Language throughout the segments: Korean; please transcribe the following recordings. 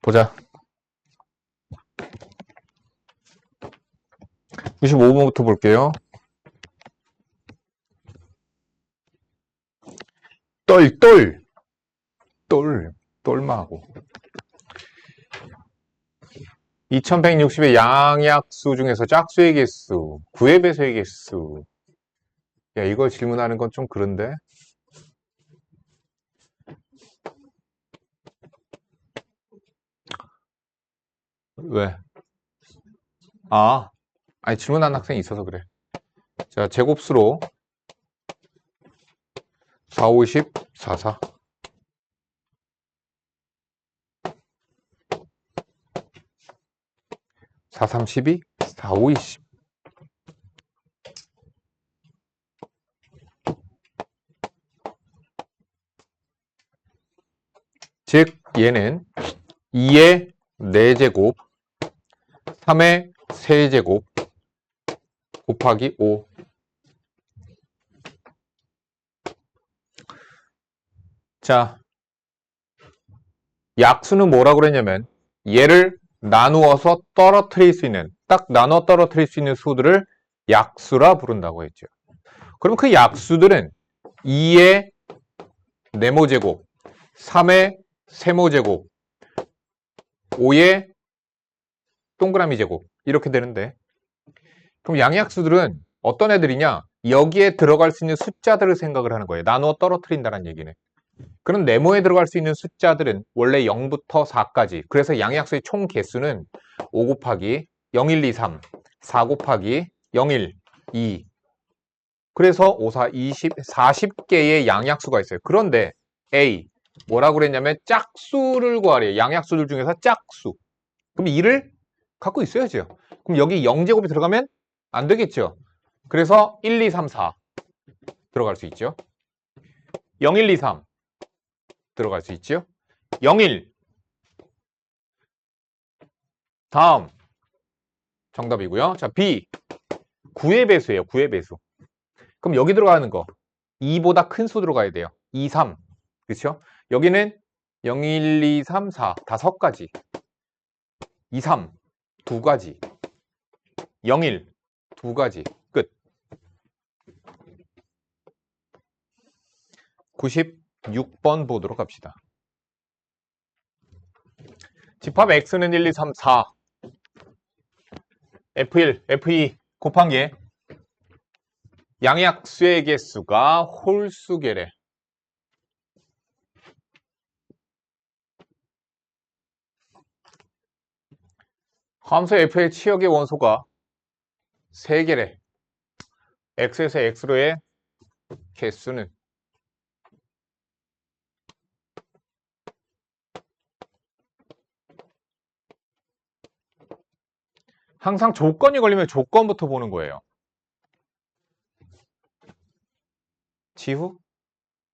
보자. 95번부터 볼게요. 똘마하고. 2160의 양약수 중에서 짝수의 개수, 9의 배수의 개수. 야, 이걸 질문하는 건 좀 그런데? 왜? 아니, 질문하는 학생이 있어서 그래. 자, 제곱수로 4, 50, 4, 4. 4, 3, 12, 4, 5, 20. 즉, 얘는 2의 4제곱, 3의 3제곱 곱하기 5. 자, 약수는 뭐라고 그랬냐면 얘를 나누어서 떨어뜨릴 수 있는, 딱 나눠 떨어뜨릴 수 있는 수들을 약수라 부른다고 했죠. 그럼 그 약수들은 2의 네모제곱, 3의 세모제곱, 5의 동그라미 제곱 이렇게 되는데, 그럼 양약수들은 어떤 애들이냐? 여기에 들어갈 수 있는 숫자들을 생각을 하는 거예요. 나누어 떨어뜨린다는 얘기는. 그럼 네모에 들어갈 수 있는 숫자들은 원래 0부터 4까지. 그래서 양약수의 총 개수는 5 곱하기 0, 1, 2, 3, 4 곱하기 0, 1, 2. 그래서 5, 4, 20, 40개의 양약수가 있어요. 그런데 A, 뭐라고 그랬냐면 짝수를 구하래요. 양약수들 중에서 짝수. 그럼 2를 갖고 있어야죠. 그럼 여기 0제곱이 들어가면 안 되겠죠. 그래서 1, 2, 3, 4 들어갈 수 있죠. 0, 1, 2, 3 들어갈 수 있죠. 0, 1 다음 정답이고요. 자, B 9의 배수예요. 9의 배수. 그럼 여기 들어가는 거 2보다 큰 수 들어가야 돼요. 2, 3 그렇죠? 여기는 0, 1, 2, 3, 4 5가지 2, 3 2가지 0, 1 2가지 끝. 96번 보도록 합시다. 집합 X는 1, 2, 3, 4 F1, F2 곱한 게 양약수의 개수가 홀수계래. 함수 f의 치역의 원소가 3개래. x에서 x로의 개수는 항상 조건이 걸리면 조건부터 보는 거예요. 지후?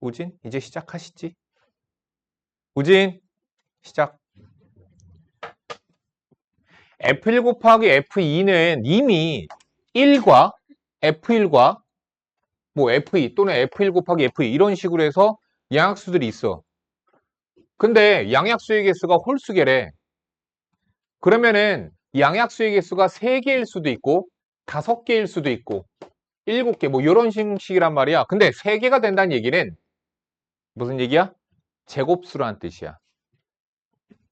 우진? 이제 시작하시지? 우진? 시작. F1 곱하기 F2는 이미 1과 F1과 뭐 F2 또는 F1 곱하기 F2 이런 식으로 해서 양약수들이 있어. 근데 양약수의 개수가 홀수계래. 그러면은 양약수의 개수가 3개일 수도 있고 5개일 수도 있고 7개 뭐 이런 식이란 말이야. 근데 3개가 된다는 얘기는 무슨 얘기야? 제곱수라는 뜻이야.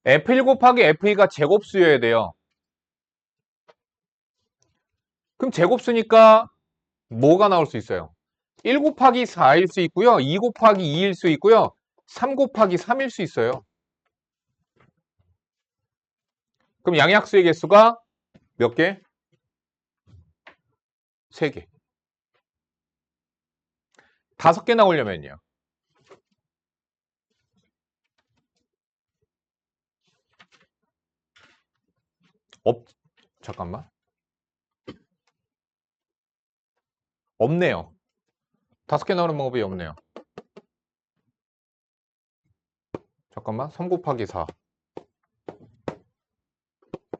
F1 곱하기 F2가 제곱수여야 돼요. 그럼 제곱수니까 뭐가 나올 수 있어요? 1 곱하기 4일 수 있고요. 2 곱하기 2일 수 있고요. 3 곱하기 3일 수 있어요. 그럼 양약수의 개수가 몇 개? 3개. 5개 나오려면요. 잠깐만. 없네요. 5개 나오는 방법이 없네요. 잠깐만. 3 곱하기 4.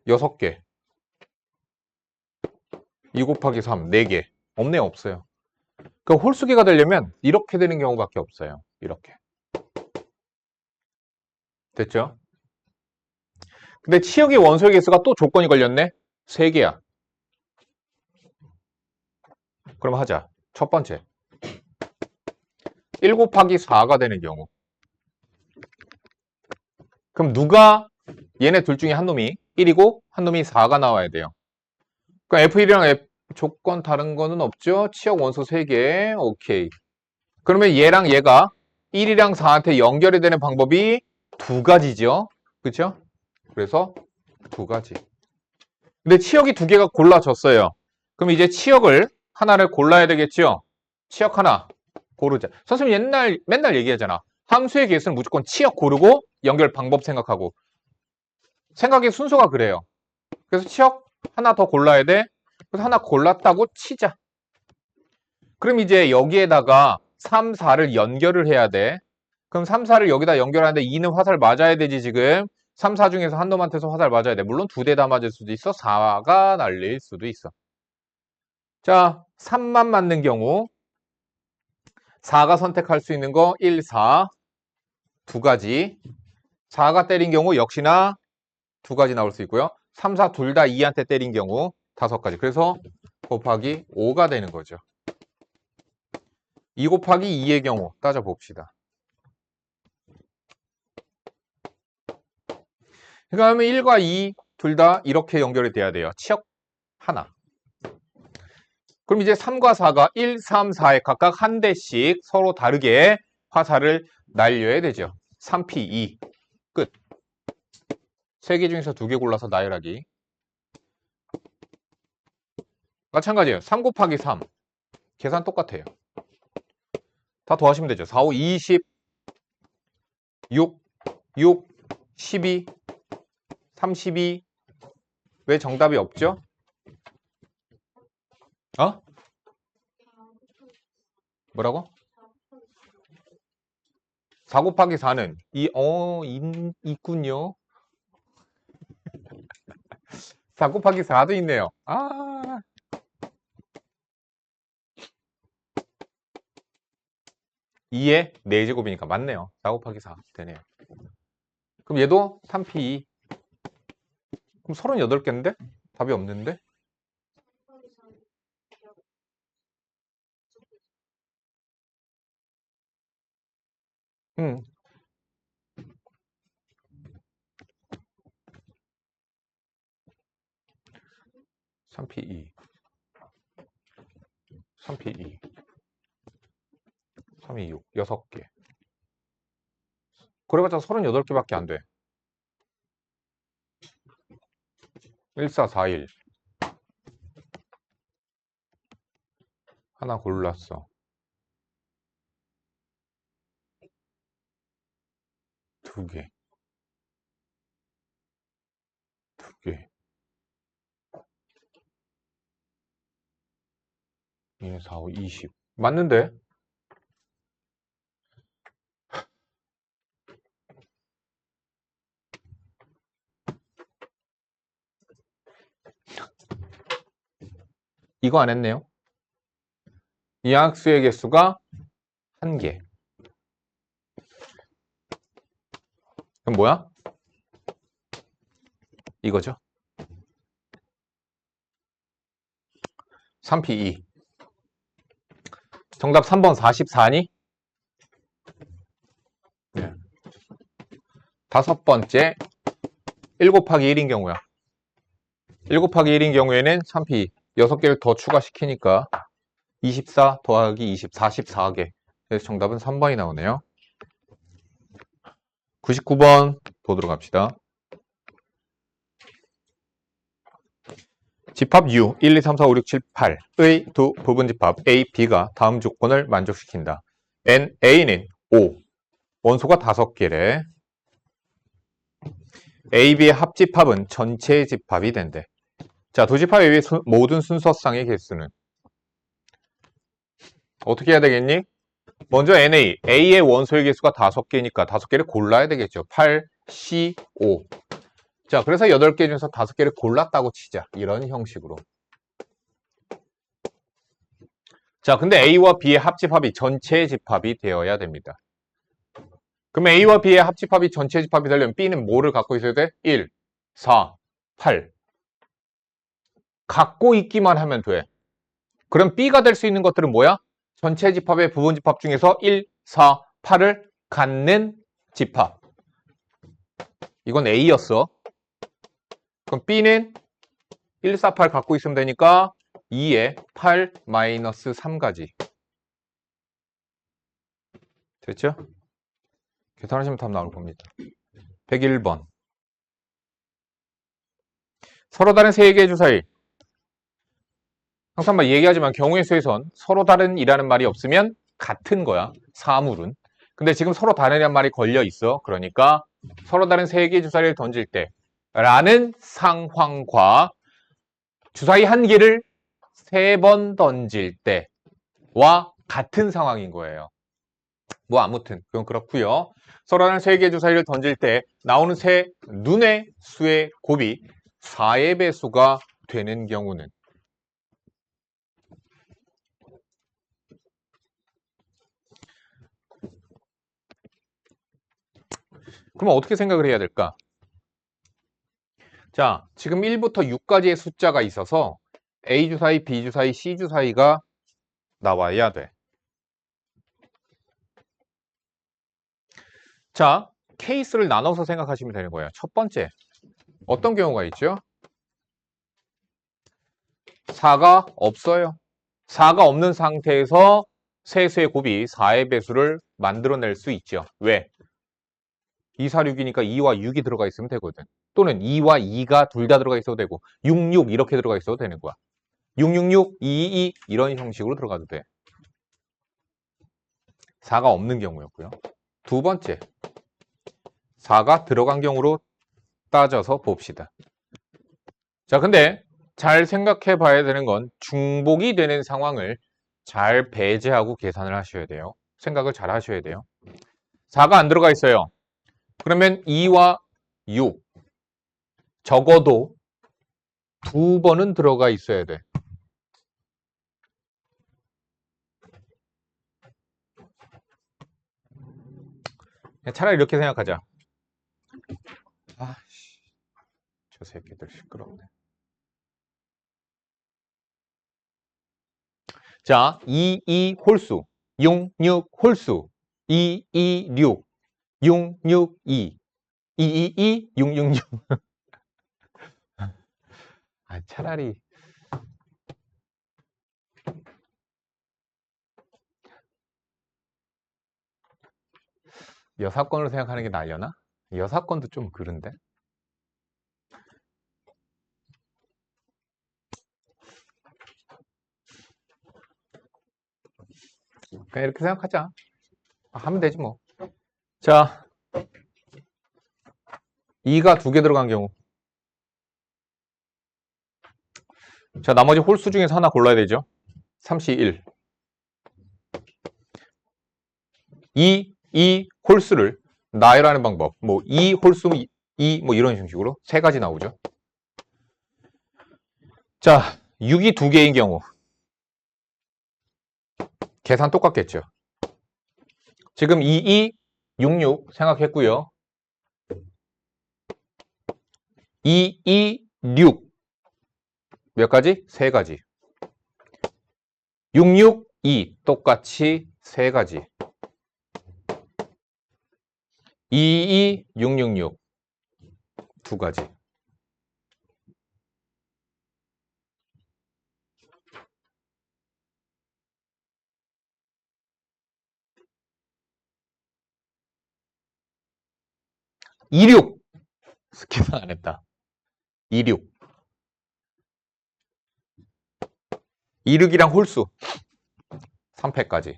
6개. 2 곱하기 3. 4개. 없네요. 없어요. 그 홀수계가 되려면 이렇게 되는 경우밖에 없어요. 이렇게. 됐죠? 근데 치역의 원소의 개수가 또 조건이 걸렸네? 3개야. 그럼 하자. 첫 번째. 1 곱하기 4가 되는 경우. 그럼 누가 얘네 둘 중에 한 놈이 1이고 한 놈이 4가 나와야 돼요. 그럼 F1이랑 F 조건 다른 거는 없죠? 치역 원소 3개. 오케이. 그러면 얘랑 얘가 1이랑 4한테 연결이 되는 방법이 2가지죠. 그쵸? 그래서 2가지. 근데 치역이 2개가 골라졌어요. 그럼 이제 치역을 하나를 골라야 되겠죠? 치역 하나 고르자. 선생님 맨날 얘기하잖아. 함수의 개수는 무조건 치역 고르고 연결 방법 생각하고. 생각의 순서가 그래요. 그래서 치역 하나 더 골라야 돼. 그래서 하나 골랐다고 치자. 그럼 이제 여기에다가 3, 4를 연결을 해야 돼. 그럼 3, 4를 여기다 연결하는데 2는 화살 맞아야 되지 지금. 3, 4 중에서 한 놈한테서 화살 맞아야 돼. 물론 2대 다 맞을 수도 있어. 4가 날릴 수도 있어. 자, 3만 맞는 경우 4가 선택할 수 있는 거 1, 4 2가지. 4가 때린 경우 역시나 2가지 나올 수 있고요. 3, 4 둘 다 2한테 때린 경우 5가지. 그래서 곱하기 5가 되는 거죠. 2 곱하기 2의 경우 따져봅시다. 그러면 1과 2 둘 다 이렇게 연결이 돼야 돼요. 치역 하나. 그럼 이제 3과 4가 1, 3, 4에 각각 한 대씩 서로 다르게 화살을 날려야 되죠. 3P, 2. 끝. 3개 중에서 2개 골라서 나열하기. 마찬가지예요. 3 곱하기 3. 계산 똑같아요. 다 더하시면 되죠. 4, 5, 20, 6, 12, 32. 왜 정답이 없죠? 어? 뭐라고? 4 곱하기 4는 있군요. 4 곱하기 4도 있네요. 2의 4제곱이니까 맞네요. 4 곱하기 4 되네요. 그럼 얘도 3P2. 그럼 38개인데? 답이 없는데? 응. 3P2. 3P2. 326. 6개. 그래봤자 38개밖에 안 돼. 1441. 하나 골랐어. 2개. 2개. 2, 4, 5, 20. 맞는데? 이거 안 했네요. 이항수의 개수가 1개. 그럼 뭐야? 이거죠. 3P2. 정답 3번 44니? 네. 5번째 1 곱하기 1인 경우야. 1 곱하기 1인 경우에는 3P 6개를 더 추가시키니까 24 더하기 20, 44개. 그래서 정답은 3번이 나오네요. 99번 보도록 합시다. 집합 U 1, 2, 3, 4, 5, 6, 7, 8의 두 부분집합 A, B가 다음 조건을 만족시킨다. N, A는 5, 원소가 5개래. A, B의 합집합은 전체 집합이 된대. 자, 두 집합 A의 모든 순서쌍의 개수는 어떻게 해야 되겠니? 먼저 NA, A의 원소의 개수가 5개니까 5개를 골라야 되겠죠. 8, C, 5. 자, 그래서 8개 중에서 5개를 골랐다고 치자. 이런 형식으로. 자, 근데 A와 B의 합집합이 전체 집합이 되어야 됩니다. 그럼 A와 B의 합집합이 전체 집합이 되려면 B는 뭐를 갖고 있어야 돼? 1. 4, 8 갖고 있기만 하면 돼. 그럼 B가 될 수 있는 것들은 뭐야? 전체 집합의 부분 집합 중에서 1, 4, 8을 갖는 집합. 이건 A였어. 그럼 B는 1, 4, 8 갖고 있으면 되니까 2에 8 마이너스 3가지. 됐죠? 계산하시면 답 나올 겁니다. 101번. 서로 다른 세 개의 주사위. 항상 막 얘기하지만 경우의 수에선 서로 다른이라는 말이 없으면 같은 거야. 사물은. 근데 지금 서로 다른이라는 말이 걸려 있어. 그러니까 서로 다른 세 개의 주사위를 던질 때 라는 상황과 주사위 한 개를 3번 던질 때와 같은 상황인 거예요. 뭐 아무튼 그건 그렇고요. 서로 다른 세 개의 주사위를 던질 때 나오는 세 눈의 수의 곱이 4의 배수가 되는 경우는 그럼 어떻게 생각을 해야 될까? 자, 지금 1부터 6까지의 숫자가 있어서 A 주사위, B 주사위, C 주사위가 나와야 돼. 자, 케이스를 나눠서 생각하시면 되는 거예요. 첫 번째, 어떤 경우가 있죠? 4가 없어요. 4가 없는 상태에서 세수의 곱이 4의 배수를 만들어낼 수 있죠. 왜? 2, 4, 6이니까 2와 6이 들어가 있으면 되거든. 또는 2와 2가 둘 다 들어가 있어도 되고 6, 6 이렇게 들어가 있어도 되는 거야. 6, 6, 6, 2, 2 이런 형식으로 들어가도 돼. 4가 없는 경우였고요. 두 번째, 4가 들어간 경우로 따져서 봅시다. 자, 근데 잘 생각해 봐야 되는 건 중복이 되는 상황을 잘 배제하고 계산을 하셔야 돼요. 생각을 잘 하셔야 돼요. 4가 안 들어가 있어요. 그러면 2와 6 적어도 2번은 들어가 있어야 돼. 차라리 이렇게 생각하자. 아씨, 저 새끼들 시끄럽네. 자, 2, 2 홀수, 6, 6 홀수, 2, 2, 6, 6, 6, 2, 2, 2, 2, 6, 6, 6. 아, 차라리 여사건으로 생각하는 게 나으려나? 여사건도 좀 그런데. 그냥 이렇게 생각하자. 하면 되지 뭐. 자, 2가 2개 들어간 경우. 자, 나머지 홀수 중에서 하나 골라야 되죠. 31. 2 홀수를 나열하는 방법. 뭐 2 홀수 2 뭐 이런 형식으로 세 가지 나오죠. 자, 6이 2개인 경우. 계산 똑같겠죠. 지금 2, 6 생각했고요. 2, 6 몇 가지? 세 가지. 6, 2 똑같이 세 가지. 2, 6 두 가지. (26) 계산 안 했다. 26. 26이랑 홀수 3패까지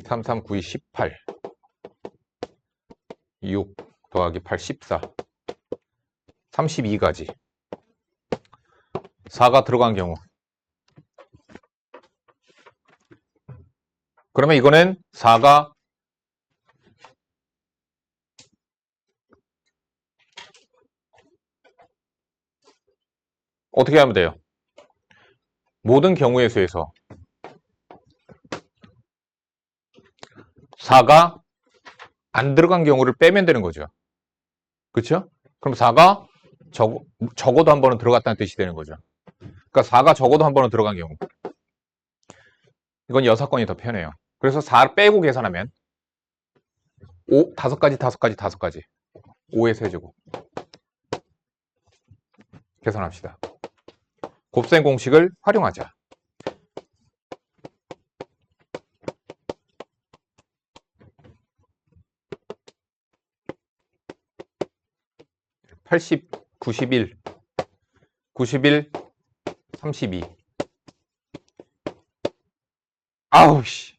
3, 3, 9, 2, 18 6 더하기 8, 14 32가지 4가 들어간 경우 그러면 이거는 4가 어떻게 하면 돼요? 모든 경우의 수에서 4가 안 들어간 경우를 빼면 되는 거죠. 그쵸? 그럼 4가 적어도 한 번은 들어갔다는 뜻이 되는 거죠. 그러니까 4가 적어도 한 번은 들어간 경우. 이건 여사건이 더 편해요. 그래서 4 빼고 계산하면 5, 5가지. 5의 세제곱. 계산합시다. 곱셈 공식을 활용하자. 80, 91, 91, 32. 아우, 씨.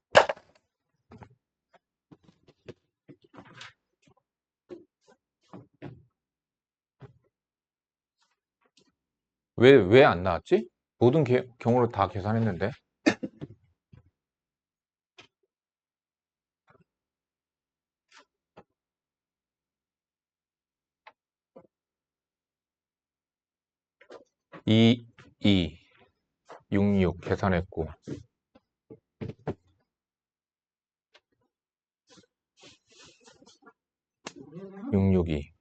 왜 안 나왔지? 모든 경우를 다 계산했는데. 이 66 계산했고. 662.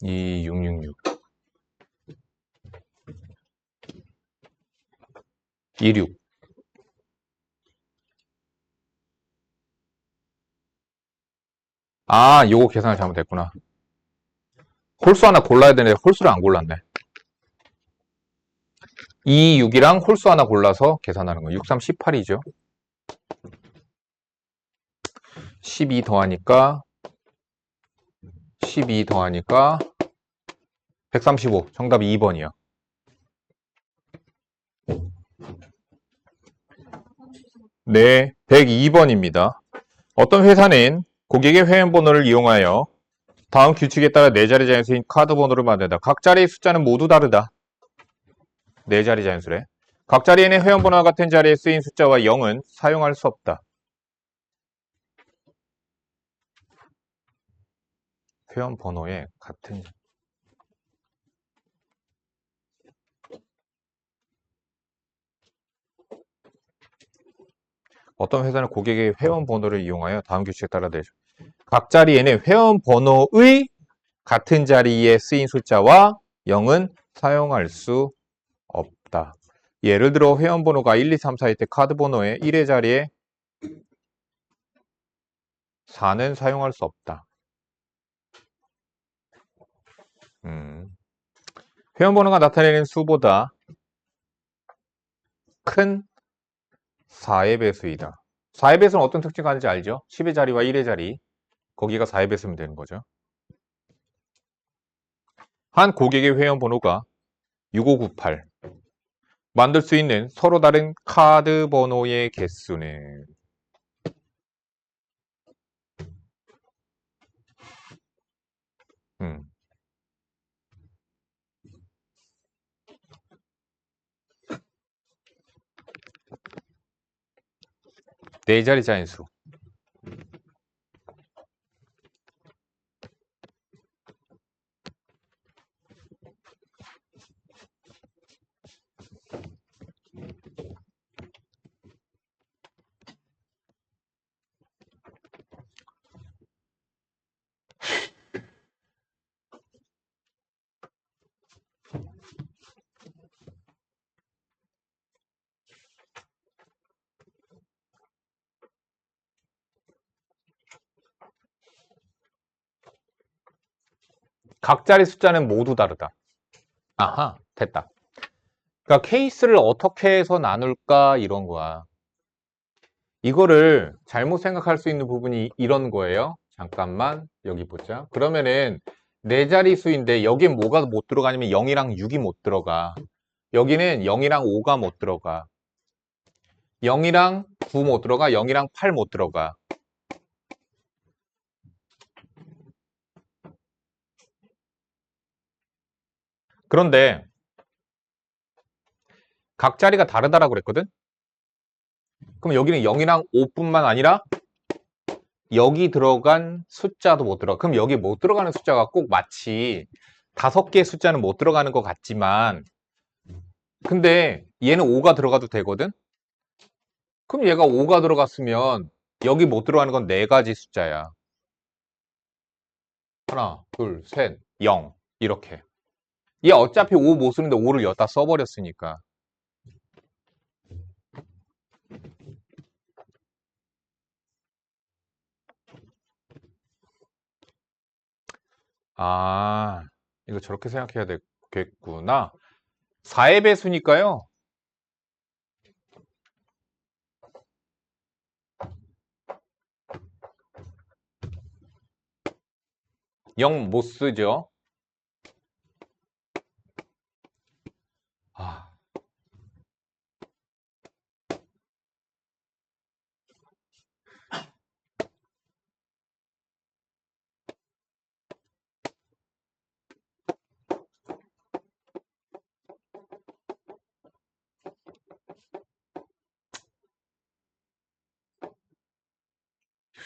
2666. 26. 아, 요거 계산을 잘못했구나. 홀수 하나 골라야 되는데 홀수를 안 골랐네. 2, 6이랑 홀수 하나 골라서 계산하는 거. 6, 3, 18이죠. 12 더하니까 135. 정답이 2번이야. 네, 102번입니다. 어떤 회사는 고객의 회원번호를 이용하여 다음 규칙에 따라 4자리 자연수인 카드 번호를 만든다. 각 자리의 숫자는 모두 다르다. 4자리 자연수래. 각 자리에는 회원번호와 같은 자리에 쓰인 숫자와 0은 사용할 수 없다. 회원번호에 같은 어떤 회사는 고객의 회원번호를 이용하여 다음 규칙에 따라 내죠. 각 자리에는 회원번호의 같은 자리에 쓰인 숫자와 0은 사용할 수 없다. 예를 들어 회원번호가 1, 2, 3, 4일 때 카드번호의 1의 자리에 4는 사용할 수 없다. 회원번호가 나타내는 수보다 큰 4의 배수이다. 4의 배수는 어떤 특징가 하는지 알죠? 10의 자리와 1의 자리. 거기가 4의 배수면 되는 거죠. 한 고객의 회원번호가 6598. 만들 수 있는 서로 다른 카드 번호의 개수는 네 자리 자연수. 각 자리 숫자는 모두 다르다. 아하, 됐다. 그러니까 케이스를 어떻게 해서 나눌까 이런 거야. 이거를 잘못 생각할 수 있는 부분이 이런 거예요. 잠깐만 여기 보자. 그러면은 네 자리 수인데 여긴 뭐가 못 들어가냐면 0이랑 6이 못 들어가. 여기는 0이랑 5가 못 들어가. 0이랑 9 못 들어가. 0이랑 8 못 들어가. 그런데 각 자리가 다르다라고 그랬거든? 그럼 여기는 0이랑 5뿐만 아니라 여기 들어간 숫자도 못 들어가. 그럼 여기 못 들어가는 숫자가 꼭 마치 5개의 숫자는 못 들어가는 것 같지만 근데 얘는 5가 들어가도 되거든? 그럼 얘가 5가 들어갔으면 여기 못 들어가는 건 4가지 숫자야. 하나, 둘, 셋, 0. 이렇게. 얘 어차피 5 못 쓰는데 5를 여기다 써버렸으니까. 아, 이거 저렇게 생각해야 되겠구나. 4의 배수니까요. 0 못 쓰죠. 아,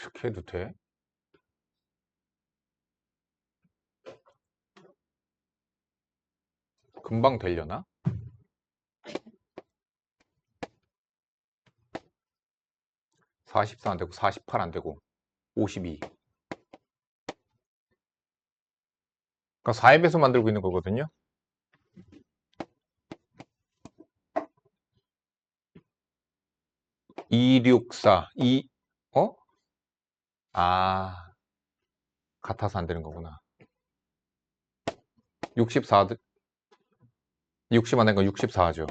이렇게 해도 돼? 금방 되려나? 44 안 되고 48 안 되고 52. 그러니까 4의 배수 만들고 있는 거거든요. 264. 어? 아, 같아서 안 되는 거구나. 64, 60 안 된 건 64죠.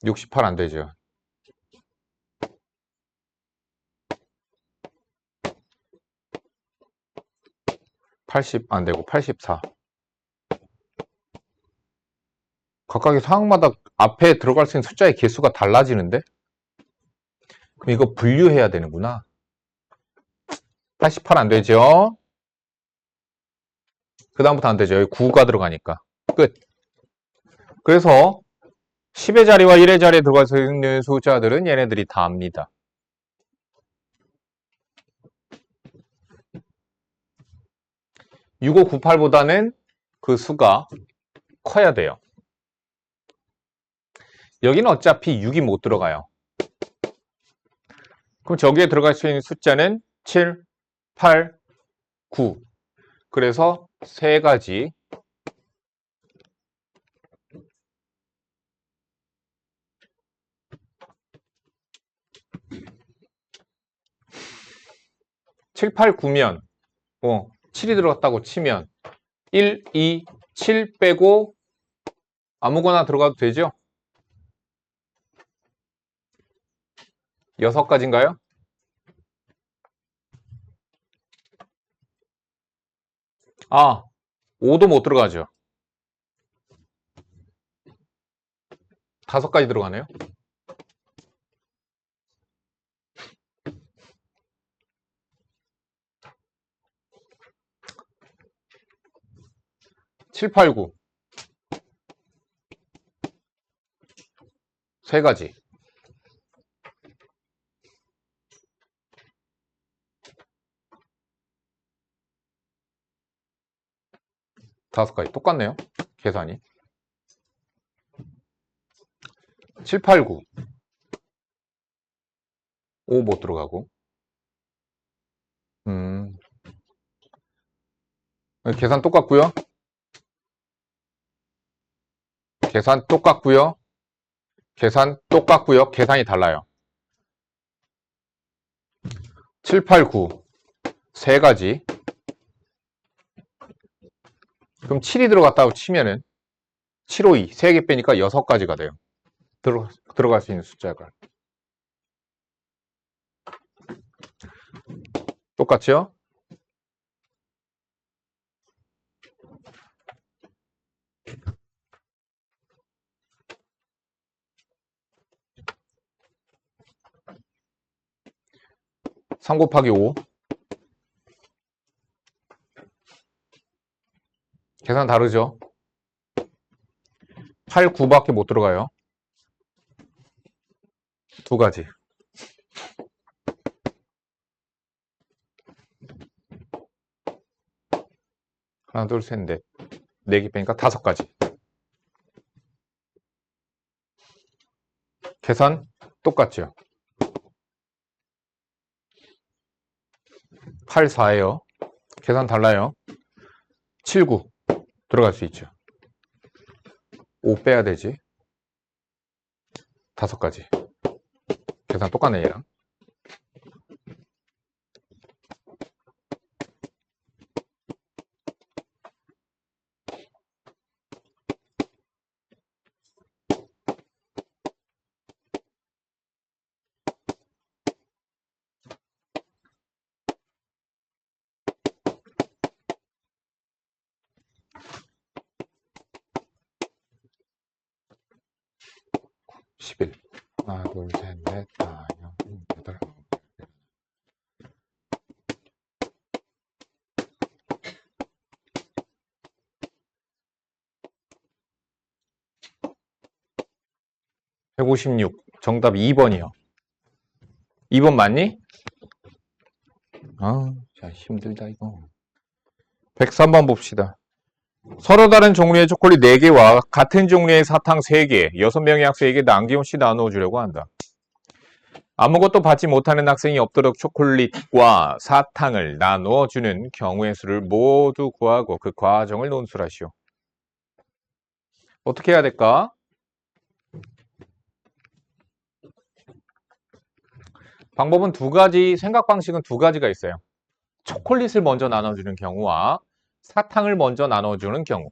68 안 되죠. 80 안 되고 84. 각각의 상황마다 앞에 들어갈 수 있는 숫자의 개수가 달라지는데? 그럼 이거 분류해야 되는구나. 88 안 되죠? 그 다음부터 안 되죠. 여기 9가 들어가니까. 끝. 그래서 10의 자리와 1의 자리에 들어갈 수 있는 숫자들은 얘네들이 다입니다. (6598보다는) 그 수가 커야 돼요. 여기는 어차피 6이 못 들어가요. 그럼 저기에 들어갈 수 있는 숫자는 7, 8, 9. 그래서 세 가지. (7, 8, 9면) 7이 들어갔다고 치면 1, 2, 7 빼고 아무거나 들어가도 되죠? 6가지인가요? 아, 5도 못 들어가죠. 5가지 들어가네요. 7, 8, 9. 세 가지. 다섯 가지. 똑같네요. 계산이. 7, 8, 9. 5 못 들어가고. 계산 똑같고요. 계산 똑같고요. 계산 똑같고요. 계산이 달라요. 7, 8, 9. 세 가지. 그럼 7이 들어갔다고 치면은 7, 5, 2. 3개 빼니까 6가지가 돼요. 들어갈 수 있는 숫자가. 똑같죠? (3 곱하기 5) 계산 다르죠? 8, 9밖에 못 들어가요. 두 가지. 하나, 둘, 셋, 넷. 4개 빼니까 5가지. 계산 똑같죠? 8, 4예요. 계산 달라요. 7, 9 들어갈 수 있죠. 5 빼야 되지. 5가지. 계산 똑같네 얘랑. 하나, 둘, 셋, 넷, 다, 영, 여덟, 아홉, 열. 156. 정답 2번이요. 2번 맞니? 아, 자, 힘들다, 이거. 103번 봅시다. 서로 다른 종류의 초콜릿 4개와 같은 종류의 사탕 3개, 6명의 학생에게 남김없이 나누어 주려고 한다. 아무것도 받지 못하는 학생이 없도록 초콜릿과 사탕을 나누어 주는 경우의 수를 모두 구하고 그 과정을 논술하시오. 어떻게 해야 될까? 방법은 2가지, 생각 방식은 2가지가 있어요. 초콜릿을 먼저 나눠주는 경우와 사탕을 먼저 나눠주는 경우.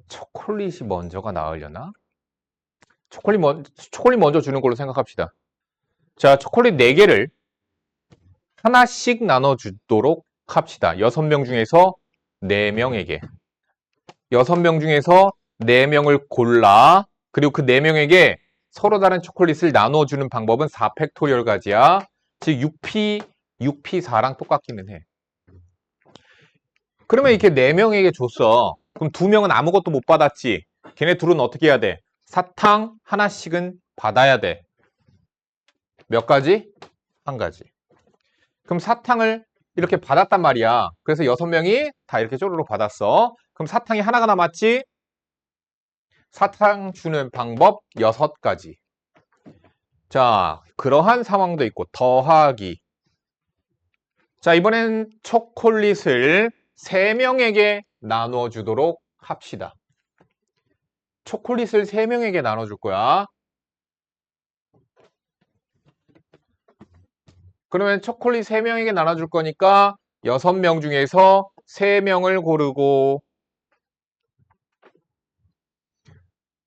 초콜릿이 먼저가 나으려나? 초콜릿 먼저 주는 걸로 생각합시다. 자, 초콜릿 4개를 하나씩 나눠주도록 합시다. 6명 중에서 4명에게. 6명 중에서 4명을 골라. 그리고 그 4명에게 서로 다른 초콜릿을 나눠주는 방법은 4팩토리얼 가지야. 즉 6P4랑 똑같기는 해. 그러면 이렇게 4명에게 줬어. 그럼 2명은 아무것도 못 받았지. 걔네 둘은 어떻게 해야 돼? 사탕 하나씩은 받아야 돼. 몇 가지? 1가지. 그럼 사탕을 이렇게 받았단 말이야. 그래서 6명이 다 이렇게 쪼르륵 받았어. 그럼 사탕이 하나가 남았지? 사탕 주는 방법 6가지. 자, 그러한 상황도 있고 더하기. 자, 이번엔 초콜릿을 3명에게 나누어 주도록 합시다. 초콜릿을 3명에게 나눠줄 거야. 그러면 초콜릿 3명에게 나눠줄 거니까 6명 중에서 3명을 고르고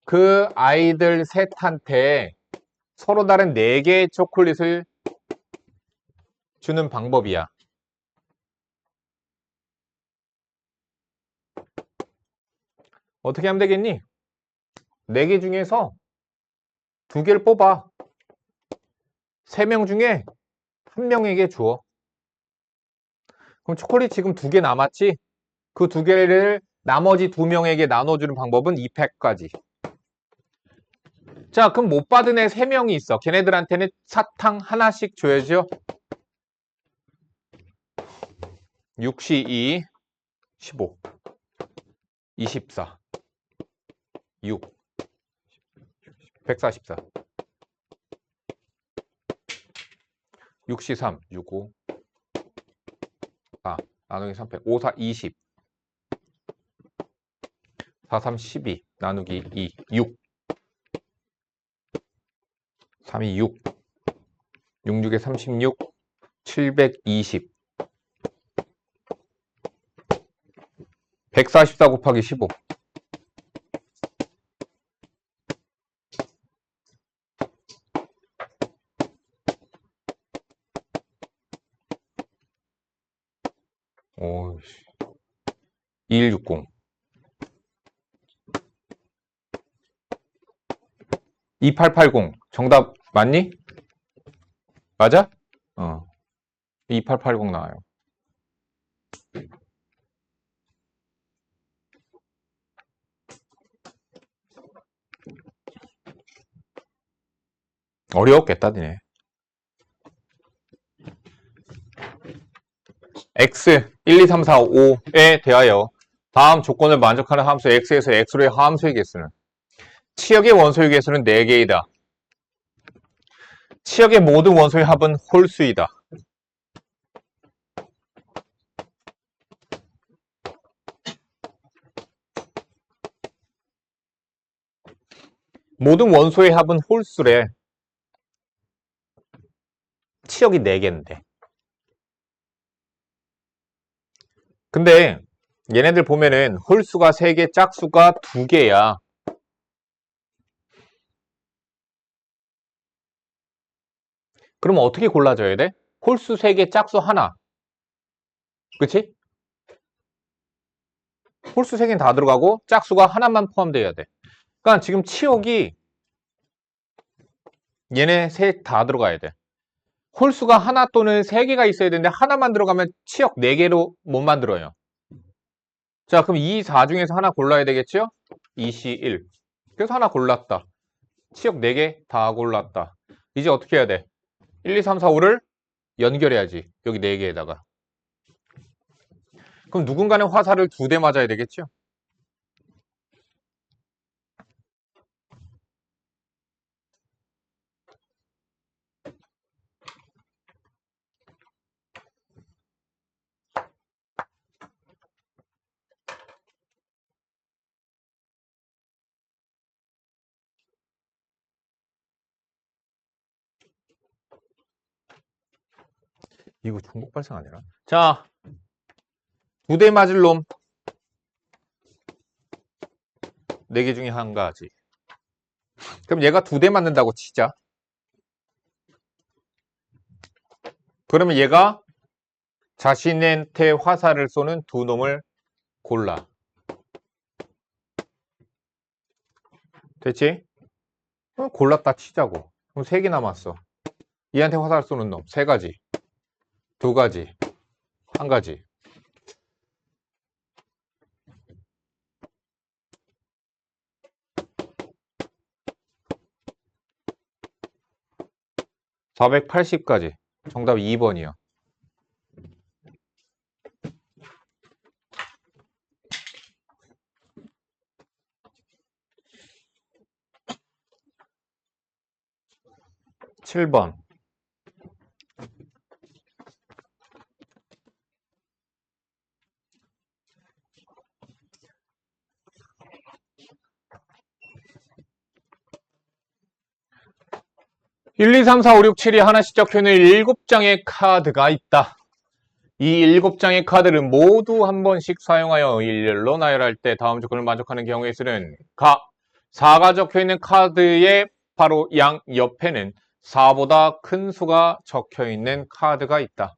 그 아이들 셋한테 서로 다른 4개의 초콜릿을 주는 방법이야. 어떻게 하면 되겠니? 4개 중에서 2개를 뽑아. 3명 중에 1명에게 줘. 그럼 초콜릿 지금 2개 남았지? 그 2개를 나머지 2명에게 나눠주는 방법은 2팩까지. 자, 그럼 못 받은 애 3명이 있어. 걔네들한테는 사탕 하나씩 줘야죠. 6시 2, 15, 24, 6, 144, 6시 3, 65, 4, 나누기 3팩, 5, 4, 20, 4, 3, 12, 나누기 2, 6, 3, 2, 6, 6, 6에 36, 720, 144 곱하기 15. 오이씨. 2160. 2880. 정답 맞니? 맞아? 2880 나와요. 어려웠겠다, 니네. X 1, 2, 3, 4, 5에 대하여 다음 조건을 만족하는 함수 x에서 x로의 함수의 개수는 치역의 원소의 개수는 4개이다. 치역의 모든 원소의 합은 홀수이다. 모든 원소의 합은 홀수래. 치역이 4개인데. 근데 얘네들 보면은 홀수가 3개, 짝수가 2개야. 그러면 어떻게 골라줘야 돼? 홀수 3개, 짝수 하나. 그치? 홀수 3개는 다 들어가고 짝수가 하나만 포함되어야 돼. 그러니까 지금 치역이 얘네 셋 다 들어가야 돼. 홀수가 하나 또는 3개가 있어야 되는데 하나만 들어가면 치역 4개로 못 만들어요. 자, 그럼 2, 4 중에서 하나 골라야 되겠죠? 2C 1. 그래서 하나 골랐다. 치역 4개 다 골랐다. 이제 어떻게 해야 돼? 1, 2, 3, 4, 5를 연결해야지. 여기 4개에다가. 그럼 누군가는 화살을 2대 맞아야 되겠죠? 이거 중복 발생 아니라? 자, 2대 맞을 놈 4개 중에 한 가지. 그럼 얘가 2대 맞는다고 치자. 그러면 얘가 자신한테 화살을 쏘는 2놈을 골라. 됐지? 골랐다 치자고. 그럼 3개 남았어. 얘한테 화살 쏘는 놈 3가지, 2가지, 1가지. (480가지) 정답 2번이요. (7번) 1, 2, 3, 4, 5, 6, 7이 하나씩 적혀있는 7장의 카드가 있다. 이 7장의 카드를 모두 한 번씩 사용하여 일렬로 나열할 때 다음 조건을 만족하는 경우의 수는 4가 적혀있는 카드의 바로 양 옆에는 4보다 큰 수가 적혀있는 카드가 있다.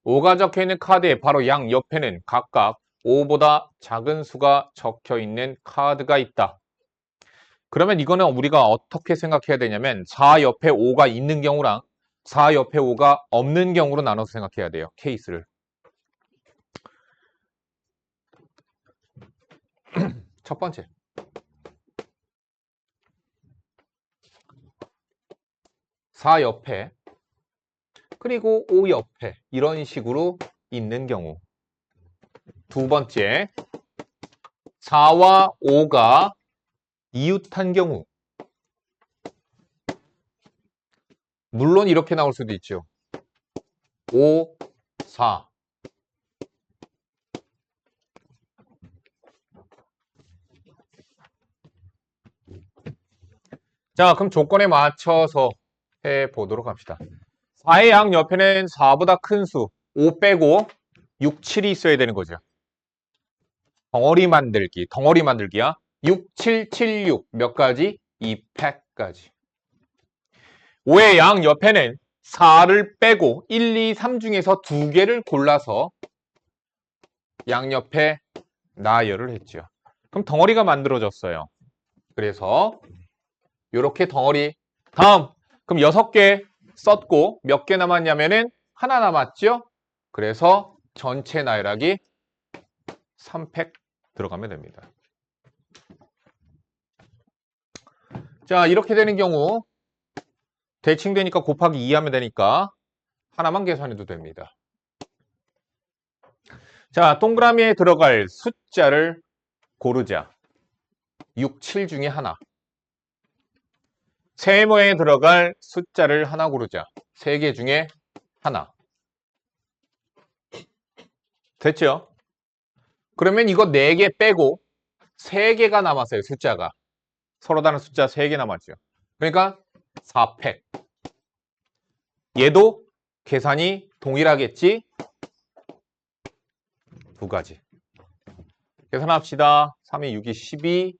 5가 적혀있는 카드의 바로 양 옆에는 각각 5보다 작은 수가 적혀있는 카드가 있다. 그러면 이거는 우리가 어떻게 생각해야 되냐면 4 옆에 5가 있는 경우랑 4 옆에 5가 없는 경우로 나눠서 생각해야 돼요. 케이스를. 첫 번째. 4 옆에 그리고 5 옆에 이런 식으로 있는 경우. 두 번째. 4와 5가 이웃한 경우. 물론 이렇게 나올 수도 있죠. 5, 4. 자, 그럼 조건에 맞춰서 해보도록 합시다. 4의 양 옆에는 4보다 큰 수, 5 빼고 6, 7이 있어야 되는 거죠. 덩어리 만들기야. 6, 7, 7, 6. 몇 가지? 2팩까지. 5의 양 옆에는 4를 빼고 1, 2, 3 중에서 2개를 골라서 양옆에 나열을 했죠. 그럼 덩어리가 만들어졌어요. 그래서 이렇게 덩어리. 다음, 그럼 6개 썼고 몇 개 남았냐면은 하나 남았죠? 그래서 전체 나열하기 3팩 들어가면 됩니다. 자, 이렇게 되는 경우 대칭되니까 곱하기 2 하면 되니까 하나만 계산해도 됩니다. 자, 동그라미에 들어갈 숫자를 고르자. 6, 7 중에 하나. 세모에 들어갈 숫자를 하나 고르자. 3개 중에 하나. 됐죠? 그러면 이거 4개 빼고 3개가 남았어요. 숫자가. 서로 다른 숫자 3개 남았죠. 그러니까 4팩. 얘도 계산이 동일하겠지? 2가지. 계산합시다. 3이 6이 12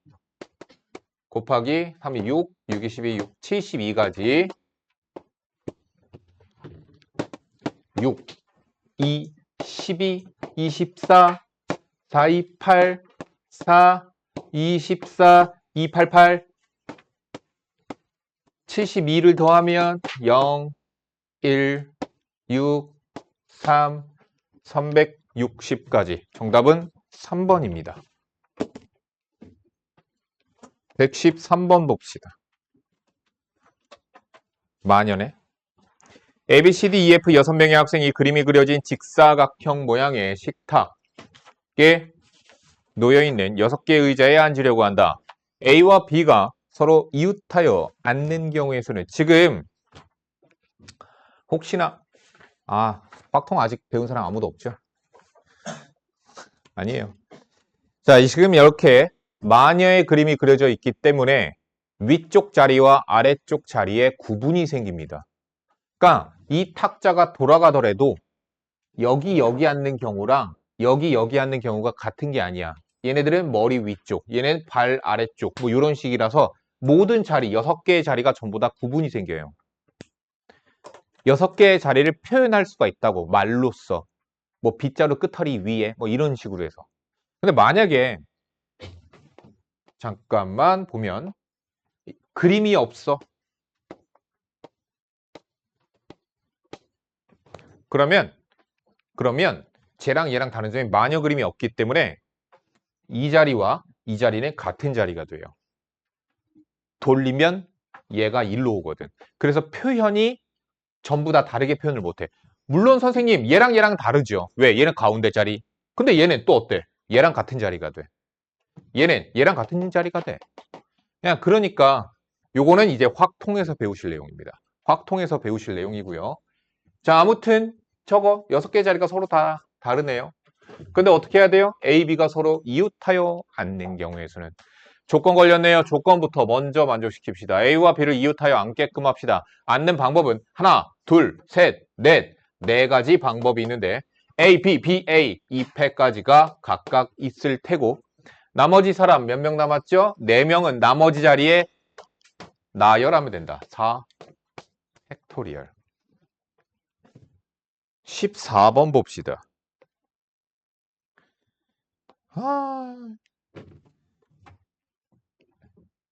곱하기 3이 6, 6이 12, 6, 72가지. 6, 2, 12, 24, 4, 2, 8, 4, 24, 2, 8, 8, 72를 더하면 0, 1, 6, 3, 360까지. 정답은 3번입니다. 113번 봅시다. 만연해. A, B, C, D, E, F 6명의 학생이 그림이 그려진 직사각형 모양의 식탁에 놓여있는 6개의 의자에 앉으려고 한다. A와 B가 서로 이웃하여 앉는 경우에서는 지금 혹시나 확통 아직 배운 사람 아무도 없죠? 아니에요. 자, 지금 이렇게 마녀의 그림이 그려져 있기 때문에 위쪽 자리와 아래쪽 자리에 구분이 생깁니다. 그러니까 이 탁자가 돌아가더라도 여기 앉는 경우랑 여기 앉는 경우가 같은 게 아니야. 얘네들은 머리 위쪽, 얘네는 발 아래쪽 뭐 이런 식이라서 모든 자리, 6개의 자리가 전부 다 구분이 생겨요. 6개의 자리를 표현할 수가 있다고 말로써 뭐 빗자루 끝털이 위에 뭐 이런 식으로 해서. 근데 만약에 잠깐만 보면 그림이 없어. 그러면 쟤랑 얘랑 다른 점이 마녀 그림이 없기 때문에 이 자리와 이 자리는 같은 자리가 돼요. 돌리면 얘가 일로 오거든. 그래서 표현이 전부 다 다르게 표현을 못해. 물론 선생님 얘랑 다르죠. 왜? 얘는 가운데 자리. 근데 얘는 또 어때? 얘랑 같은 자리가 돼. 얘랑 같은 자리가 돼. 그냥 그러니까 요거는 이제 확통해서 배우실 내용입니다. 확통해서 배우실 내용이고요. 자, 아무튼 저거 6개 자리가 서로 다 다르네요. 근데 어떻게 해야 돼요? A, B가 서로 이웃하여 앉는 경우에서는 조건 걸렸네요. 조건부터 먼저 만족시킵시다. A와 B를 이웃하여 앉게끔 합시다. 앉는 방법은 하나, 둘, 셋, 넷, 4가지 방법이 있는데 A, B, B, A 이 패까지가 각각 있을 테고 나머지 사람 몇 명 남았죠? 4명은 나머지 자리에 나열하면 된다. 4 팩토리얼. 14번 봅시다.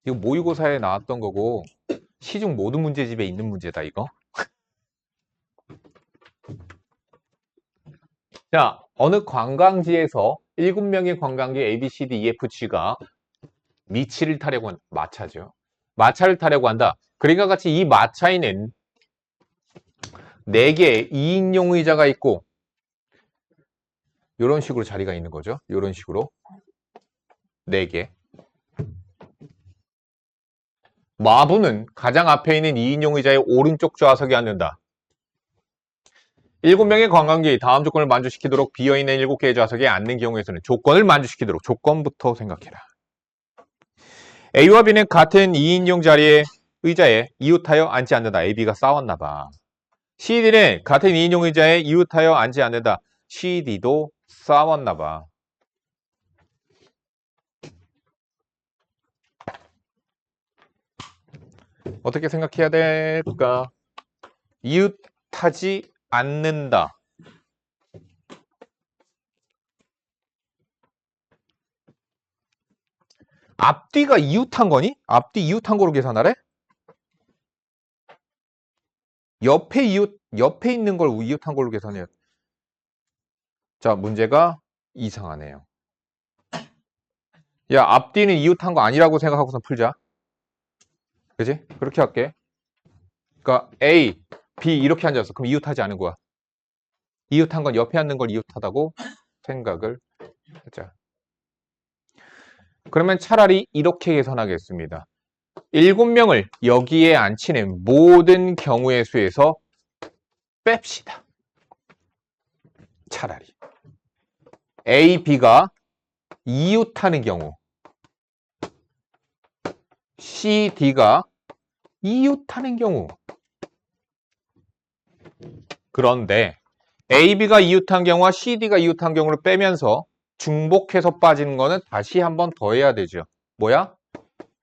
이거 모의고사에 나왔던 거고 시중 모든 문제집에 있는 문제다 이거. 자, 어느 관광지에서 7명의 관광객 A, B, C, D, E, F, G가 미치를 타려고 한다. 마차죠. 마차를 타려고 한다. 그림과 같이 이 마차에는 4개의 2인용 의자가 있고 이런 식으로 자리가 있는 거죠. 이런 식으로 4개. 마부는 가장 앞에 있는 2인용 의자의 오른쪽 좌석에 앉는다. 7명의 관광객이 다음 조건을 만족시키도록 비어있는 7개의 좌석에 앉는 경우에서는 조건을 만족시키도록 조건부터 생각해라. A와 B는 같은 2인용 자리에 의자에 이웃하여 앉지 않는다. A, B가 싸웠나 봐. C, D는 같은 2인용 의자에 이웃하여 앉지 않는다. C, D도 싸웠나 봐. 어떻게 생각해야 될까? 이웃하지 않는다. 앞뒤가 이웃한 거니? 앞뒤 이웃한 거로 계산하래? 옆에 있는 걸 이웃한 걸로 계산해요. 자, 문제가 이상하네요. 야, 앞뒤는 이웃한 거 아니라고 생각하고서 풀자. 그지? 그렇게 할게. 그러니까 A, B 이렇게 앉았어. 그럼 이웃하지 않은 거야. 이웃한 건 옆에 앉는 걸 이웃하다고 생각을 하자. 그러면 차라리 이렇게 계산하겠습니다. 7명을 여기에 앉히는 모든 경우의 수에서 뺍시다. 차라리 A, B가 이웃하는 경우, C, D가 이웃하는 경우. 그런데 A, B가 이웃한 경우와 C, D가 이웃한 경우를 빼면서 중복해서 빠지는 거는 다시 한 번 더 해야 되죠. 뭐야?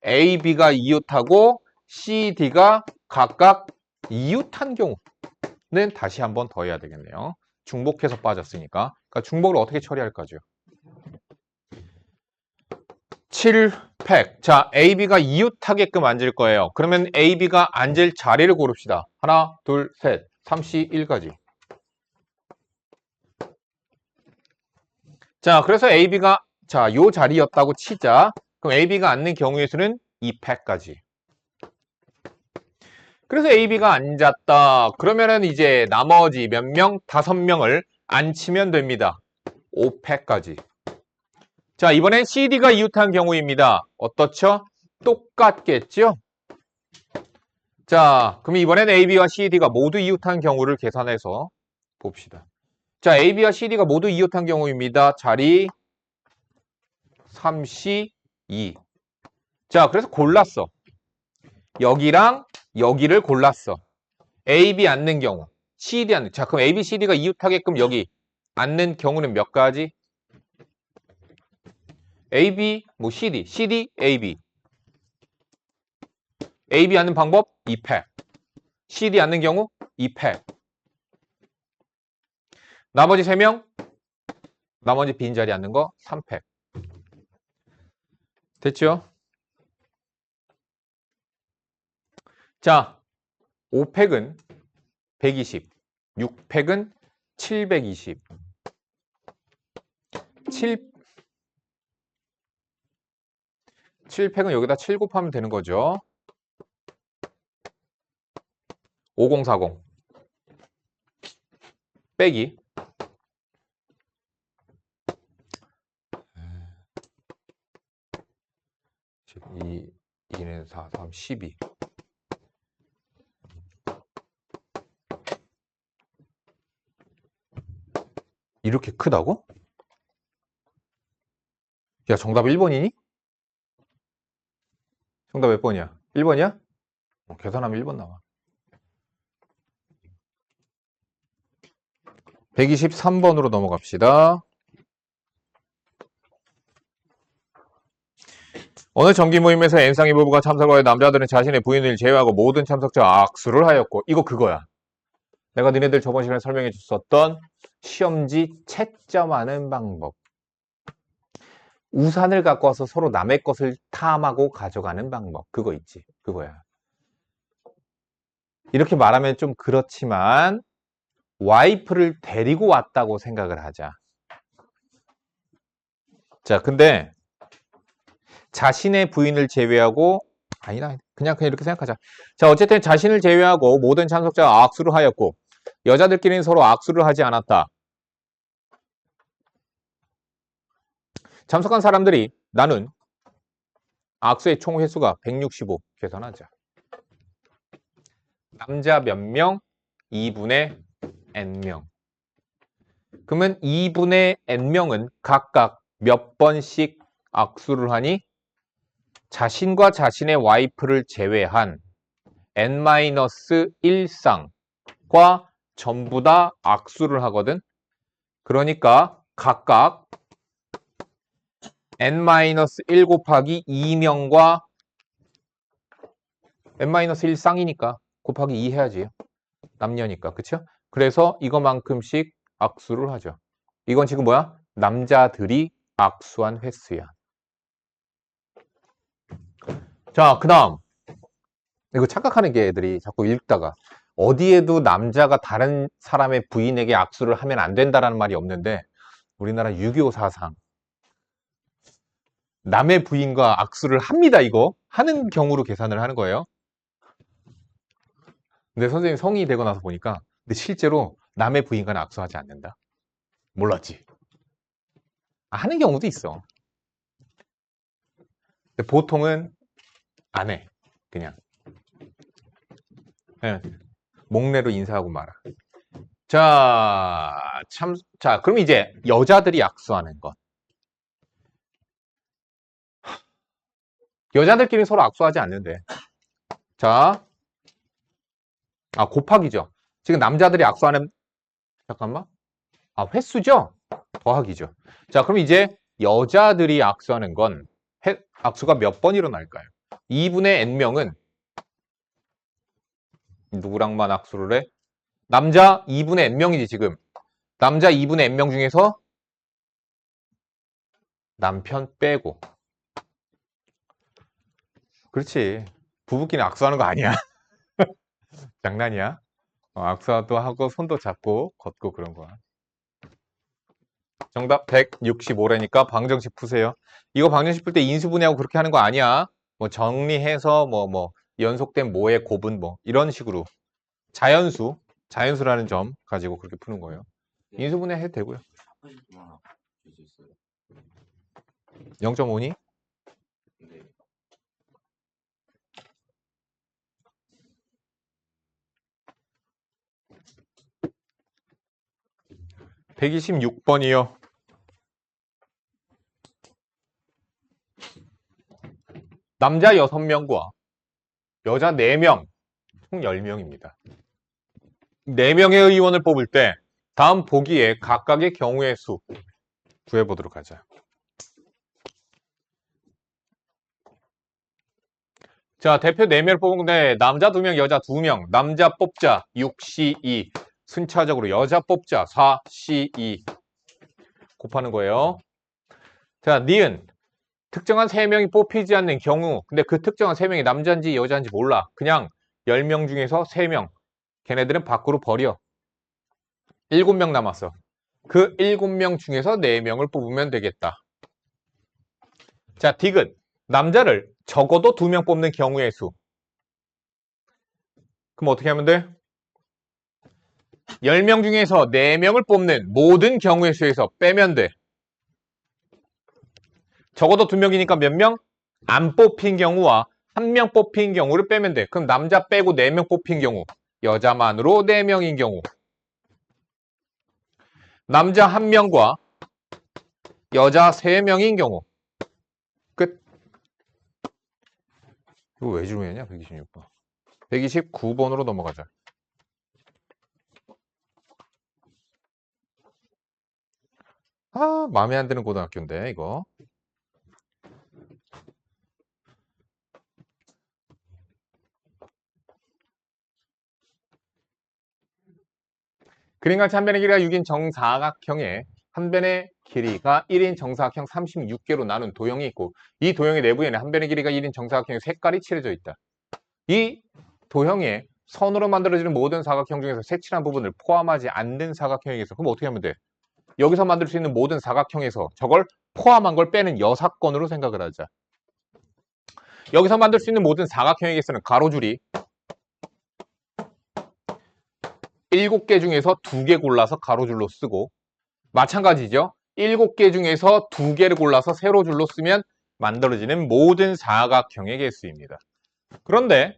A, B가 이웃하고 C, D가 각각 이웃한 경우는 다시 한 번 더 해야 되겠네요. 중복해서 빠졌으니까. 그러니까 중복을 어떻게 처리할 거죠? 7팩. 자, A, B가 이웃하게끔 앉을 거예요. 그러면 A, B가 앉을 자리를 고릅시다. 하나, 둘, 셋. 3C1까지. 자, 그래서 A, B가 자, 요 자리였다고 치자. 그럼 A, B가 앉는 경우의 수는 2팩까지. 그래서 A, B가 앉았다. 그러면은 이제 나머지 몇 명? 5명을 앉히면 됩니다. 5팩까지. 자, 이번엔 CD가 이웃한 경우입니다. 어떻죠? 똑같겠죠? 자, 그럼 이번엔 AB와 CD가 모두 이웃한 경우를 계산해서 봅시다. 자, AB와 CD가 모두 이웃한 경우입니다. 자리 3C2. 자, 그래서 골랐어. 여기랑 여기를 골랐어. AB 앉는 경우, CD 앉는. 자, 그럼 AB, CD가 이웃하게끔 여기 앉는 경우는 몇 가지? AB, 뭐 CD, CD, AB. AB 앉는 방법 2팩. CD 앉는 경우 2팩. 나머지 3명, 나머지 빈자리 앉는 거 3팩. 됐죠? 자, 5팩은 120, 6팩은 720. 7팩은 여기다 7 곱하면 되는 거죠. 5040 빼기 2, 2는 4, 3, 12. 이렇게 크다고? 야, 정답 1번이니? 정답 몇 번이야? 1번이야? 계산하면 1번 나와. 123번으로 넘어갑시다. 어느 정기 모임에서 N상의 부부가 참석하여 남자들은 자신의 부인을 제외하고 모든 참석자와 악수를 하였고, 이거 그거야. 내가 너네들 저번 시간에 설명해 줬었던 시험지 채점하는 방법. 우산을 갖고 와서 서로 남의 것을 탐하고 가져가는 방법. 그거 있지. 그거야. 이렇게 말하면 좀 그렇지만 와이프를 데리고 왔다고 생각을 하자. 자, 근데 자신의 부인을 제외하고 아니다. 그냥 이렇게 생각하자. 자, 어쨌든 자신을 제외하고 모든 참석자가 악수를 하였고 여자들끼리는 서로 악수를 하지 않았다. 참석한 사람들이 나눈 악수의 총 횟수가 165. 계산하자. 남자 몇 명? 2분의 n명. 그러면 2분의 n명은 각각 몇 번씩 악수를 하니? 자신과 자신의 와이프를 제외한 n-1쌍과 전부 다 악수를 하거든. 그러니까 각각 n-1 곱하기 2명과 n-1쌍이니까 곱하기 2 해야지. 남녀니까. 그쵸? 그래서 이거만큼씩 악수를 하죠. 이건 지금 뭐야? 남자들이 악수한 횟수야. 자, 그 다음. 이거 착각하는 게 애들이 자꾸 읽다가 어디에도 남자가 다른 사람의 부인에게 악수를 하면 안 된다라는 말이 없는데 우리나라 6.25 사상 남의 부인과 악수를 합니다. 이거 하는 경우로 계산을 하는 거예요. 근데 선생님 성인이 되고 나서 보니까 근데 실제로 남의 부인과는 악수하지 않는다. 몰랐지? 하는 경우도 있어. 근데 보통은 안 해. 그냥. 예, 목례로 인사하고 말아. 자, 그럼 이제 여자들이 악수하는 것. 여자들끼리 서로 악수하지 않는데. 자, 곱하기죠. 지금 남자들이 악수하는, 잠깐만. 횟수죠? 더하기죠. 자, 그럼 이제 여자들이 악수하는 건 악수가 몇 번 일어날까요? 2분의 n명은 누구랑만 악수를 해? 남자 2분의 n명이지 지금. 남자 2분의 n명 중에서 남편 빼고. 그렇지. 부부끼리 악수하는 거 아니야. 장난이야. 악수도 하고 손도 잡고 걷고 그런 거야. 정답 165라니까 방정식 푸세요. 이거 방정식 풀 때 인수분해하고 그렇게 하는 거 아니야. 뭐 정리해서 뭐 연속된 모의 곱은 뭐 이런 식으로 자연수라는 점 가지고 그렇게 푸는 거예요. 인수분해 해도 되고요. 0.5니? 126번이요. 남자 6명과 여자 4명, 총 10명입니다. 4명의 의원을 뽑을 때 다음 보기에 각각의 경우의 수 구해보도록 하자. 자, 대표 4명을 뽑은데 남자 2명, 여자 2명. 남자 뽑자 6C2. 순차적으로 여자 뽑자 4C2. 곱하는 거예요. 자, 니은. 특정한 3명이 뽑히지 않는 경우. 근데 그 특정한 3명이 남자인지 여자인지 몰라. 그냥 10명 중에서 3명. 걔네들은 밖으로 버려. 7명 남았어. 그 7명 중에서 4명을 뽑으면 되겠다. 자, 디귿. 남자를 적어도 2명 뽑는 경우의 수. 그럼 어떻게 하면 돼? 10명 중에서 4명을 뽑는 모든 경우의 수에서 빼면 돼. 적어도 2명이니까 몇 명? 안 뽑힌 경우와 1명 뽑힌 경우를 빼면 돼. 그럼 남자 빼고 4명 뽑힌 경우. 여자만으로 4명인 경우. 남자 1명과 여자 3명인 경우. 끝. 이거 왜 질문했냐? 126번. 129번으로 넘어가자. 마음에 안 드는 고등학교인데 이거. 그림같이 한 변의 길이가 6인 정사각형에 한 변의 길이가 1인 정사각형 36개로 나눈 도형이 있고 이 도형의 내부에는 한 변의 길이가 1인 정사각형의 색깔이 칠해져 있다. 이 도형에 선으로 만들어지는 모든 사각형 중에서 색칠한 부분을 포함하지 않는 사각형에서 그럼 어떻게 하면 돼? 여기서 만들 수 있는 모든 사각형에서 저걸 포함한 걸 빼는 여사건으로 생각을 하자. 여기서 만들 수 있는 모든 사각형에게서는 가로줄이 7개 중에서 2개 골라서 가로줄로 쓰고 마찬가지죠. 7개 중에서 2개를 골라서 세로줄로 쓰면 만들어지는 모든 사각형의 개수입니다. 그런데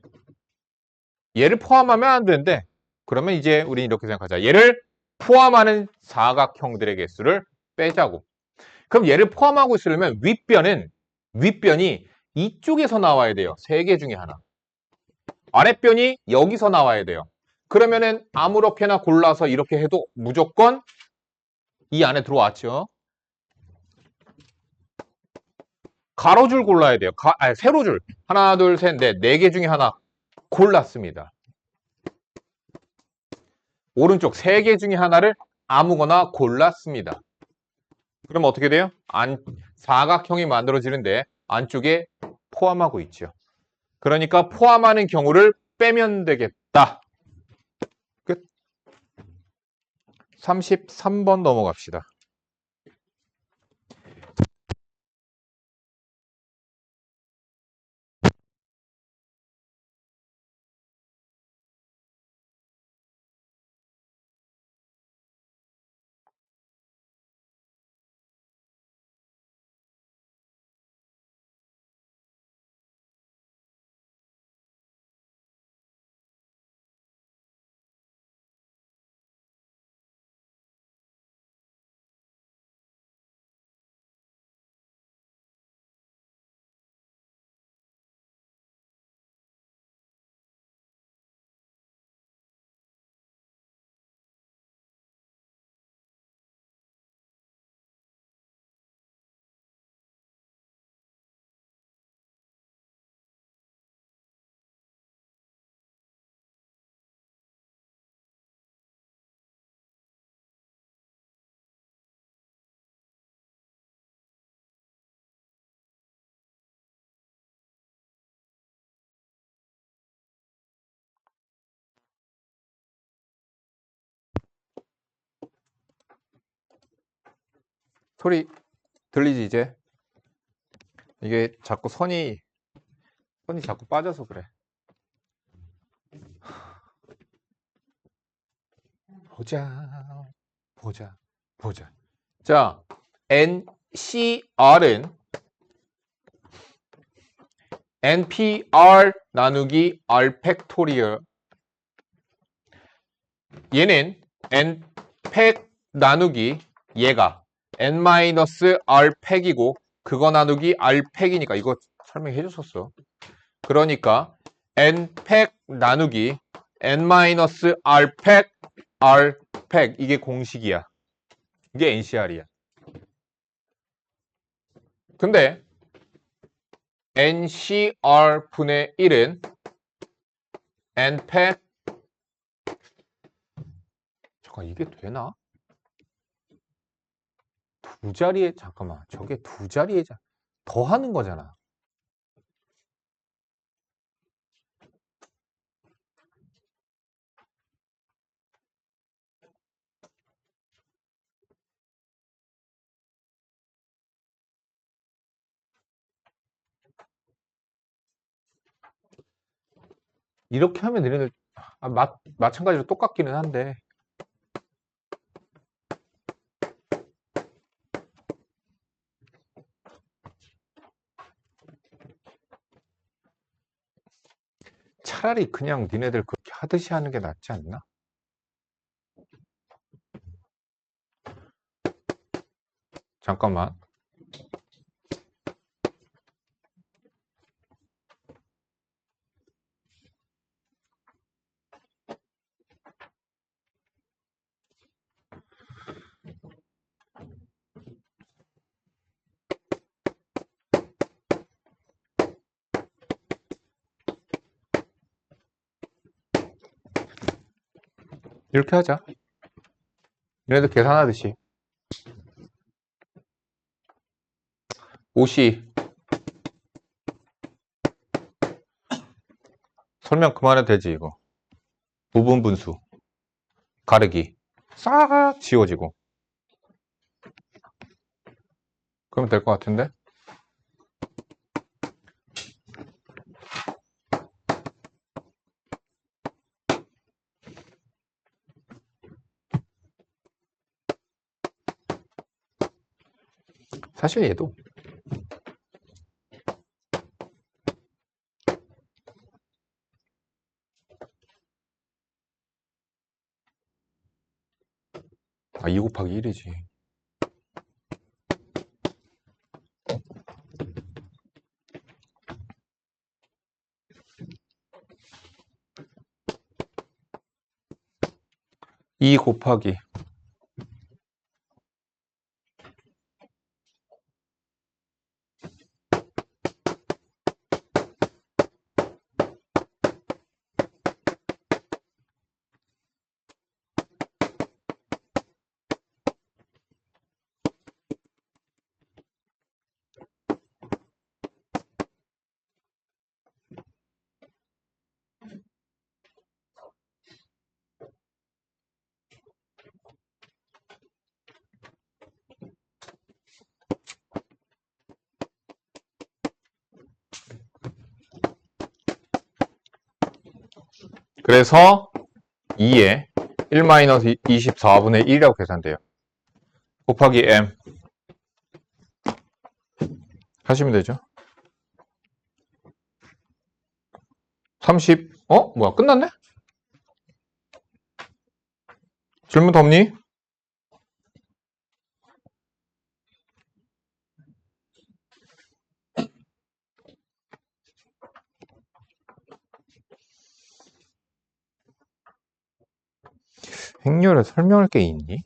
얘를 포함하면 안 되는데 그러면 이제 우리 이렇게 생각하자. 얘를 포함하는 사각형들의 개수를 빼자고. 그럼 얘를 포함하고 있으려면 윗변이 이쪽에서 나와야 돼요. 3개 중에 하나. 아랫변이 여기서 나와야 돼요. 그러면은 아무렇게나 골라서 이렇게 해도 무조건 이 안에 들어왔죠. 가로줄 골라야 돼요. 세로줄. 하나, 둘, 셋, 넷. 4개 중에 하나 골랐습니다. 오른쪽 3개 중에 하나를 아무거나 골랐습니다. 그럼 어떻게 돼요? 사각형이 만들어지는데 안쪽에 포함하고 있죠. 그러니까 포함하는 경우를 빼면 되겠다. 끝. 33번 넘어갑시다. 소리 들리지 이제? 이게 자꾸 선이 자꾸 빠져서 그래. 보자. 자, NCR은 NPR 나누기 R 팩토리얼. 얘는 N팩 나누기 얘가 N-R 팩이고 그거 나누기 R 팩이니까 이거 설명해 줬었어. 그러니까 N팩 나누기 N-R 팩 R 팩 이게 공식이야. 이게 NCR이야. 근데 NCR 분의 1은 N팩 잠깐 이게 되나? 두 자리에 잠깐만 저게 두 자리에 더 하는 거잖아. 이렇게 하면 얘네들 마찬가지로 똑같기는 한데 차라리 그냥 니네들 그렇게 하듯이 하는 게 낫지 않나? 잠깐만. 이렇게 하자. 얘네들 계산하듯이. 옷이 설명 그만해도 되지 이거. 부분 분수 가르기 싹 지워지고 그러면 될 것 같은데? 사실 얘도 아 2 곱하기 1이지. 이 곱하기 그래서 2에 1-24분의 1이라고 계산돼요. 곱하기 m 하시면 되죠. 30 뭐야 끝났네? 질문 더 없니? 행렬에 설명할 게 있니?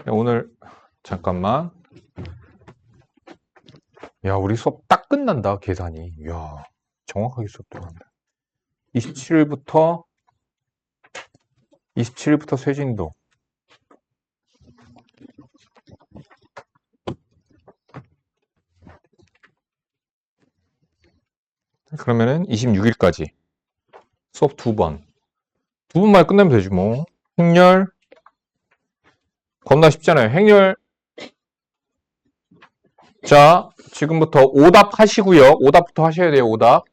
오늘 잠깐만. 야 우리 수업 딱 끝난다 계산이. 야 정확하게 수업 들어간다. 27일부터 쇠진도. 그러면은 26일까지 수업 2번. 2번만 끝내면 되지 뭐. 행렬 겁나 쉽잖아요. 행렬 자, 지금부터 오답 하시고요. 오답부터 하셔야 돼요, 오답.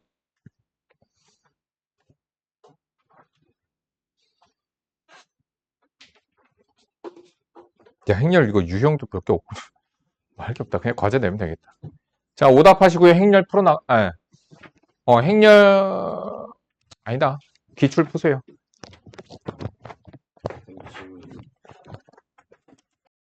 야, 행렬 이거 유형도 몇 개 없고. 할 게 없다. 그냥 과제 내면 되겠다. 자, 오답 하시고요. 행렬 행렬, 아니다. 기출 푸세요.